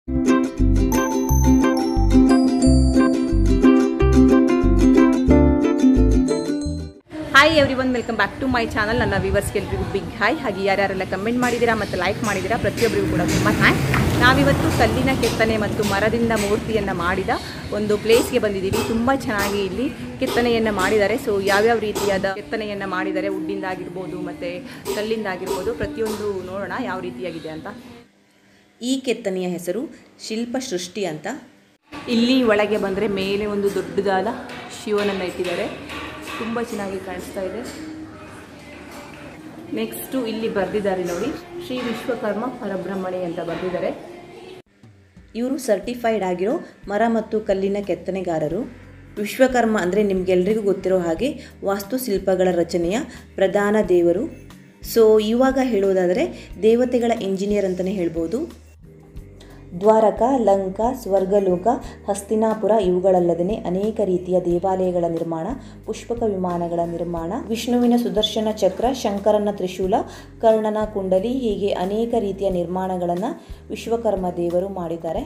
Hi everyone, welcome back to my channel. ನನ್ನ ವ್ಯೂವರ್ಸ್ಗೆ ಎಲ್ರಿಗೂ ಬಿಗ್ ಹಾಯ್. ಹಾಗೆ ಯಾರ್ಯಾರೆಲ್ಲ ಕಮೆಂಟ್ ಮಾಡಿದ್ದೀರಾ ಮತ್ತು ಲೈಕ್ ಮಾಡಿದ್ದೀರಾ ಪ್ರತಿಯೊಬ್ಬರಿಗೂ ಕೂಡ ತುಂಬ ಥ್ಯಾಂಕ್ಸ್. ನಾವಿವತ್ತು ಕಲ್ಲಿನ ಕೆತ್ತನೆ ಮತ್ತು ಮರದಿಂದ ಮೂರ್ತಿಯನ್ನು ಮಾಡಿದ ಒಂದು ಪ್ಲೇಸ್ಗೆ ಬಂದಿದ್ದೀವಿ. ತುಂಬ ಚೆನ್ನಾಗಿ ಇಲ್ಲಿ ಕೆತ್ತನೆಯನ್ನು ಮಾಡಿದ್ದಾರೆ. ಸೊ ಯಾವ್ಯಾವ ರೀತಿಯಾದ ಕೆತ್ತನೆಯನ್ನು ಮಾಡಿದ್ದಾರೆ, ವುಡ್ಡಿಂದ ಆಗಿರ್ಬೋದು ಮತ್ತು ಕಲ್ಲಿಂದ ಆಗಿರ್ಬೋದು, ಪ್ರತಿಯೊಂದು ನೋಡೋಣ ಯಾವ ರೀತಿಯಾಗಿದೆ ಅಂತ. ಈ ಕೆತ್ತನೆಯ ಹೆಸರು ಶಿಲ್ಪ ಸೃಷ್ಟಿ ಅಂತ. ಇಲ್ಲಿ ಒಳಗೆ ಬಂದರೆ ಮೇಲೆ ಒಂದು ದೊಡ್ಡದಾದ ಶಿವನನ್ನು ಇಟ್ಟಿದ್ದಾರೆ. ತುಂಬ ಚೆನ್ನಾಗಿ ಕಾಣಿಸ್ತಾ ಇದೆ. ನೆಕ್ಸ್ಟು ಇಲ್ಲಿ ಬರೆದಿದ್ದಾರೆ ನೋಡಿ, ಶ್ರೀ ವಿಶ್ವಕರ್ಮ ಪರಬ್ರಹ್ಮಣಿ ಅಂತ ಬರೆದಿದ್ದಾರೆ. ಇವರು ಸರ್ಟಿಫೈಡ್ ಆಗಿರೋ ಮರ ಮತ್ತು ಕಲ್ಲಿನ ಕೆತ್ತನೆಗಾರರು. ವಿಶ್ವಕರ್ಮ ಅಂದರೆ ನಿಮಗೆಲ್ರಿಗೂ ಗೊತ್ತಿರೋ ಹಾಗೆ ವಾಸ್ತುಶಿಲ್ಪಗಳ ರಚನೆಯ ಪ್ರಧಾನ ದೇವರು. ಸೊ ಇವಾಗ ಹೇಳೋದಾದರೆ ದೇವತೆಗಳ ಇಂಜಿನಿಯರ್ ಅಂತಲೇ ಹೇಳ್ಬೋದು. ದ್ವಾರಕ, ಲಂಕ, ಸ್ವರ್ಗಲೋಕ, ಹಸ್ತಿನಾಪುರ ಇವುಗಳಲ್ಲದೇ ಅನೇಕ ರೀತಿಯ ದೇವಾಲಯಗಳ ನಿರ್ಮಾಣ, ಪುಷ್ಪಕ ವಿಮಾನಗಳ ನಿರ್ಮಾಣ, ವಿಷ್ಣುವಿನ ಸುದರ್ಶನ ಚಕ್ರ, ಶಂಕರನ ತ್ರಿಶೂಲ, ಕರ್ಣನ ಕುಂಡಲಿ, ಹೀಗೆ ಅನೇಕ ರೀತಿಯ ನಿರ್ಮಾಣಗಳನ್ನು ವಿಶ್ವಕರ್ಮ ದೇವರು ಮಾಡಿದ್ದಾರೆ.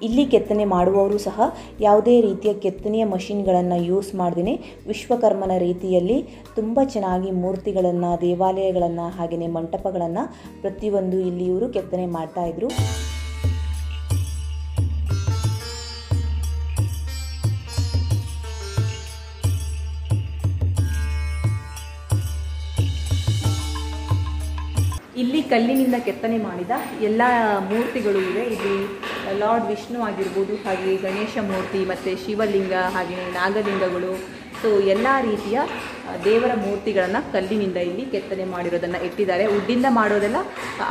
ಇಲ್ಲಿ ಕೆತ್ತನೆ ಮಾಡುವವರು ಸಹ ಯಾವುದೇ ರೀತಿಯ ಕೆತ್ತನೆಯ ಮಷಿನ್ಗಳನ್ನು ಯೂಸ್ ಮಾಡ್ದೇ ವಿಶ್ವಕರ್ಮನ ರೀತಿಯಲ್ಲಿ ತುಂಬ ಚೆನ್ನಾಗಿ ಮೂರ್ತಿಗಳನ್ನು, ದೇವಾಲಯಗಳನ್ನು, ಹಾಗೆಯೇ ಮಂಟಪಗಳನ್ನು ಪ್ರತಿಯೊಂದು ಇಲ್ಲಿ ಇವರು ಕೆತ್ತನೆ ಮಾಡ್ತಾಯಿದ್ರು. ಇಲ್ಲಿ ಕಲ್ಲಿನಿಂದ ಕೆತ್ತನೆ ಮಾಡಿದ ಎಲ್ಲ ಮೂರ್ತಿಗಳು ಇವೆ. ಇಲ್ಲಿ ಲಾರ್ಡ್ ವಿಷ್ಣು ಆಗಿರ್ಬೋದು, ಹಾಗೆ ಗಣೇಶ ಮೂರ್ತಿ ಮತ್ತು ಶಿವಲಿಂಗ, ಹಾಗೆಯೇ ನಾಗಲಿಂಗಗಳು, ಸೊ ಎಲ್ಲ ರೀತಿಯ ದೇವರ ಮೂರ್ತಿಗಳನ್ನು ಕಲ್ಲಿನಿಂದ ಇಲ್ಲಿ ಕೆತ್ತನೆ ಮಾಡಿರೋದನ್ನು ಇಟ್ಟಿದ್ದಾರೆ. ವುಡ್ಡಿಂದ ಮಾಡೋದೆಲ್ಲ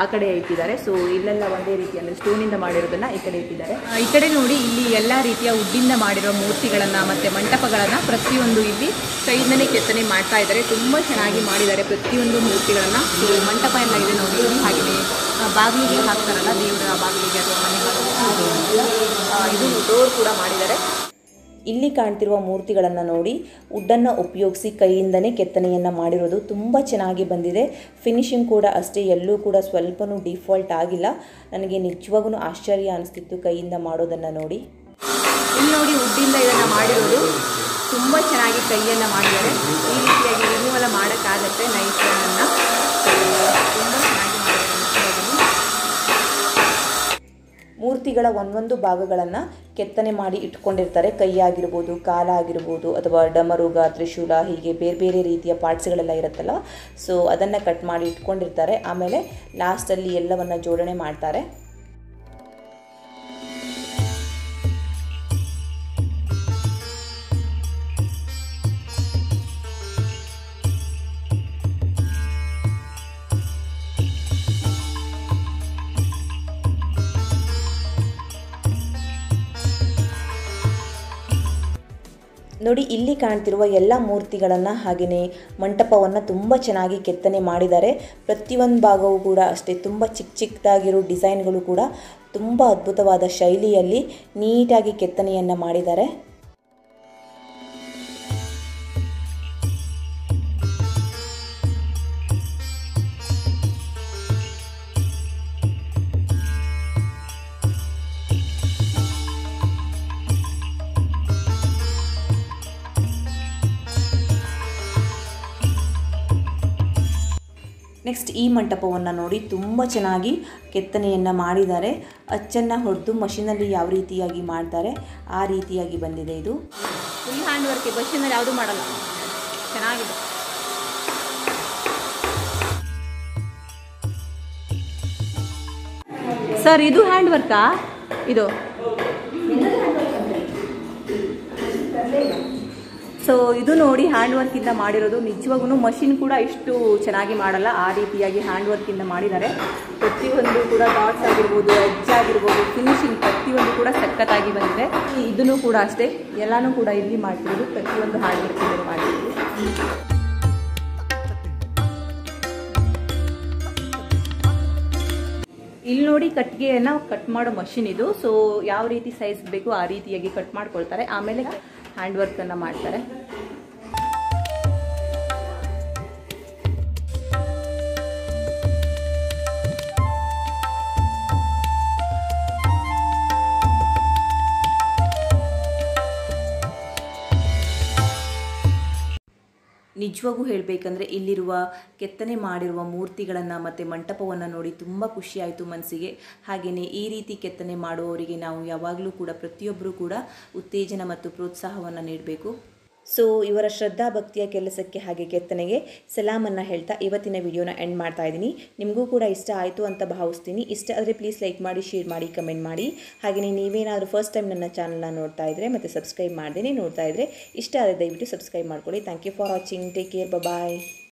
ಆ ಕಡೆ ಇಟ್ಟಿದ್ದಾರೆ. ಸೊ ಇಲ್ಲೆಲ್ಲ ಒಂದೇ ರೀತಿ ಅಂದರೆ ಸ್ಟೋನಿಂದ ಮಾಡಿರೋದನ್ನು ಈ ಕಡೆ ಇಟ್ಟಿದ್ದಾರೆ. ಈ ಕಡೆ ನೋಡಿ, ಇಲ್ಲಿ ಎಲ್ಲ ರೀತಿಯ ವುಡ್ಡಿಂದ ಮಾಡಿರೋ ಮೂರ್ತಿಗಳನ್ನು ಮತ್ತು ಮಂಟಪಗಳನ್ನು ಪ್ರತಿಯೊಂದು ಇಲ್ಲಿ ಕೈಯಿಂದಲೇ ಕೆತ್ತನೆ ಮಾಡ್ತಾ ಇದ್ದಾರೆ. ತುಂಬ ಚೆನ್ನಾಗಿ ಮಾಡಿದ್ದಾರೆ ಪ್ರತಿಯೊಂದು ಮೂರ್ತಿಗಳನ್ನು. ಮಂಟಪ ಎಲ್ಲ ಇದೆ ನೋಡಿ. ಹಾಗೆಯೇ ಬಾಗಿಲಿಗೆ ಹಾಕ್ತಾರಲ್ಲ, ದೇವರ ಬಾಗಿಲಿಗೆ ಅಥವಾ ಮನೆ ಬಾಗಿಲಿಗೆ, ಇದು ಡೋರ್ ಕೂಡ ಮಾಡಿದ್ದಾರೆ. ಇಲ್ಲಿ ಕಾಣ್ತಿರುವ ಮೂರ್ತಿಗಳನ್ನು ನೋಡಿ, ವುಡ್ಡನ್ನು ಉಪಯೋಗಿಸಿ ಕೈಯಿಂದನೇ ಕೆತ್ತನೆಯನ್ನು ಮಾಡಿರೋದು. ತುಂಬ ಚೆನ್ನಾಗಿ ಬಂದಿದೆ. ಫಿನಿಶಿಂಗ್ ಕೂಡ ಅಷ್ಟೇ, ಎಲ್ಲೂ ಕೂಡ ಸ್ವಲ್ಪನೂ ಡಿಫಾಲ್ಟ್ ಆಗಿಲ್ಲ. ನನಗೆ ನಿಜವಾಗೂ ಆಶ್ಚರ್ಯ ಅನಿಸ್ತಿತ್ತು ಕೈಯಿಂದ ಮಾಡೋದನ್ನು ನೋಡಿ. ಇಲ್ಲಿ ನೋಡಿ, ವುಡ್ಡಿಂದ ಇದನ್ನು ಮಾಡಿರೋದು ತುಂಬ ಚೆನ್ನಾಗಿ ಕೈಯನ್ನು ಮಾಡಿದ್ದಾರೆ. ಈ ರೀತಿಯಾಗಿ ರಿಮೂವೆಲ್ಲ ಮಾಡೋಕ್ಕಾಗತ್ತೆ ನೈಫನ್ನು. ತುಂಬ ಚೆನ್ನಾಗಿ ಮಾಡಿದ್ದಾರೆ. ಮೂರ್ತಿಗಳ ಒಂದೊಂದು ಭಾಗಗಳನ್ನು ಕೆತ್ತನೆ ಮಾಡಿ ಇಟ್ಕೊಂಡಿರ್ತಾರೆ. ಕೈಯಾಗಿರ್ಬೋದು, ಕಾಲಾಗಿರ್ಬೋದು, ಅಥವಾ ಡಮರುಗ, ತ್ರಿಶೂಲ, ಹೀಗೆ ಬೇರೆ ಬೇರೆ ರೀತಿಯ ಪಾರ್ಟ್ಸ್ಗಳೆಲ್ಲ ಇರುತ್ತಲ್ಲ, ಸೊ ಅದನ್ನು ಕಟ್ ಮಾಡಿ ಇಟ್ಕೊಂಡಿರ್ತಾರೆ. ಆಮೇಲೆ ಲಾಸ್ಟಲ್ಲಿ ಎಲ್ಲವನ್ನು ಜೋಡಣೆ ಮಾಡ್ತಾರೆ. ನೋಡಿ, ಇಲ್ಲಿ ಕಾಣ್ತಿರುವ ಎಲ್ಲ ಮೂರ್ತಿಗಳನ್ನು ಹಾಗೆಯೇ ಮಂಟಪವನ್ನು ತುಂಬ ಚೆನ್ನಾಗಿ ಕೆತ್ತನೆ ಮಾಡಿದ್ದಾರೆ. ಪ್ರತಿಯೊಂದು ಭಾಗವೂ ಕೂಡ ಅಷ್ಟೇ ತುಂಬ ಚಿಕ್ಕದಾಗಿರೋ ಡಿಸೈನ್ಗಳು ಕೂಡ ತುಂಬ ಅದ್ಭುತವಾದ ಶೈಲಿಯಲ್ಲಿ ನೀಟಾಗಿ ಕೆತ್ತನೆಯನ್ನು ಮಾಡಿದ್ದಾರೆ. ನೆಕ್ಸ್ಟ್ ಈ ಮಂಟಪವನ್ನು ನೋಡಿ, ತುಂಬ ಚೆನ್ನಾಗಿ ಕೆತ್ತನೆಯನ್ನು ಮಾಡಿದ್ದಾರೆ. ಅಚ್ಚನ್ನು ಹೊಡೆದು ಮಷೀನಲ್ಲಿ ಯಾವ ರೀತಿಯಾಗಿ ಮಾಡ್ತಾರೆ ಆ ರೀತಿಯಾಗಿ ಬಂದಿದೆ. ಇದು ಫುಲ್ ಹ್ಯಾಂಡ್ ವರ್ಕ್, ಮಷೀನಲ್ಲಿ ಯಾವುದೂ ಮಾಡಲ್ಲ. ಚೆನ್ನಾಗಿದೆ. ಸರ್, ಇದು ಹ್ಯಾಂಡ್ ವರ್ಕಾ? ಇದು ಸೊ ಇದು ನೋಡಿ, ಹ್ಯಾಂಡ್ ವರ್ಕಿಂದ ಮಾಡಿರೋದು. ನಿಜವಾಗೂ ಮಷಿನ್ ಕೂಡ ಇಷ್ಟು ಚೆನ್ನಾಗಿ ಮಾಡಲ್ಲ, ಆ ರೀತಿಯಾಗಿ ಹ್ಯಾಂಡ್ ವರ್ಕಿಂದ ಮಾಡಿದ್ದಾರೆ. ಪ್ರತಿಯೊಂದು ಕೂಡ ಡಾಟ್ಸ್ ಆಗಿರ್ಬೋದು, ಎಡ್ಜ್ ಆಗಿರ್ಬೋದು, ಫಿನಿಶಿಂಗ್ ಪ್ರತಿಯೊಂದು ಕೂಡ ಸಖತ್ತಾಗಿ ಬಂದಿದೆ. ಇದನ್ನು ಕೂಡ ಅಷ್ಟೇ, ಎಲ್ಲನೂ ಕೂಡ ಇಲ್ಲಿ ಮಾಡ್ತಿರೋದು ಪ್ರತಿಯೊಂದು ಹ್ಯಾಂಡ್ ವರ್ಕಿಂದ ಮಾಡಿರೋದು. ಇಲ್ಲಿ ನೋಡಿ, ಕಟ್ಟಿಗೆಯನ್ನು ಕಟ್ ಮಾಡೋ ಮಷಿನ್ ಇದು. ಸೊ ಯಾವ ರೀತಿ ಸೈಜ್ ಬೇಕು ಆ ರೀತಿಯಾಗಿ ಕಟ್ ಮಾಡ್ಕೊಳ್ತಾರೆ. ಆಮೇಲೆ ಹ್ಯಾಂಡ್ ವರ್ಕನ್ನು ಮಾಡ್ತಾರೆ. ನಿಜವಾಗೂ ಹೇಳಬೇಕಂದ್ರೆ ಇಲ್ಲಿರುವ ಕೆತ್ತನೆ ಮಾಡಿರುವ ಮೂರ್ತಿಗಳನ್ನು ಮತ್ತು ಮಂಟಪವನ್ನು ನೋಡಿ ತುಂಬ ಖುಷಿಯಾಯಿತು ಮನಸ್ಸಿಗೆ. ಹಾಗೆಯೇ ಈ ರೀತಿ ಕೆತ್ತನೆ ಮಾಡುವವರಿಗೆ ನಾವು ಯಾವಾಗಲೂ ಕೂಡ ಪ್ರತಿಯೊಬ್ಬರೂ ಕೂಡ ಉತ್ತೇಜನ ಮತ್ತು ಪ್ರೋತ್ಸಾಹವನ್ನು ನೀಡಬೇಕು. ಸೊ ಇವರ ಶ್ರದ್ಧಾ ಭಕ್ತಿಯ ಕೆಲಸಕ್ಕೆ ಹಾಗೆ ಕೆತ್ತನೆಗೆ ಸಲಾಮನ್ನು ಹೇಳ್ತಾ ಇವತ್ತಿನ ವಿಡಿಯೋನ ಎಂಡ್ ಮಾಡ್ತಾ ಇದ್ದೀನಿ. ನಿಮಗೂ ಕೂಡ ಇಷ್ಟ ಆಯಿತು ಅಂತ ಭಾವಿಸ್ತೀನಿ. ಇಷ್ಟ ಆದರೆ ಪ್ಲೀಸ್ ಲೈಕ್ ಮಾಡಿ, ಶೇರ್ ಮಾಡಿ, ಕಮೆಂಟ್ ಮಾಡಿ. ಹಾಗೆಯೇ ನೀವೇನಾದರೂ ಫಸ್ಟ್ ಟೈಮ್ ನನ್ನ ಚಾನಲ್ನ ನೋಡ್ತಾ ಇದ್ದರೆ ಮತ್ತು ಸಬ್ಸ್ಕ್ರೈಬ್ ಮಾಡ್ದೇ ನೋಡ್ತಾ ಇದ್ದರೆ ಇಷ್ಟ ಆದರೆ ದಯವಿಟ್ಟು ಸಬ್ಸ್ಕ್ರೈಬ್ ಮಾಡ್ಕೊಳ್ಳಿ. Thank you for watching. Take care. Bye.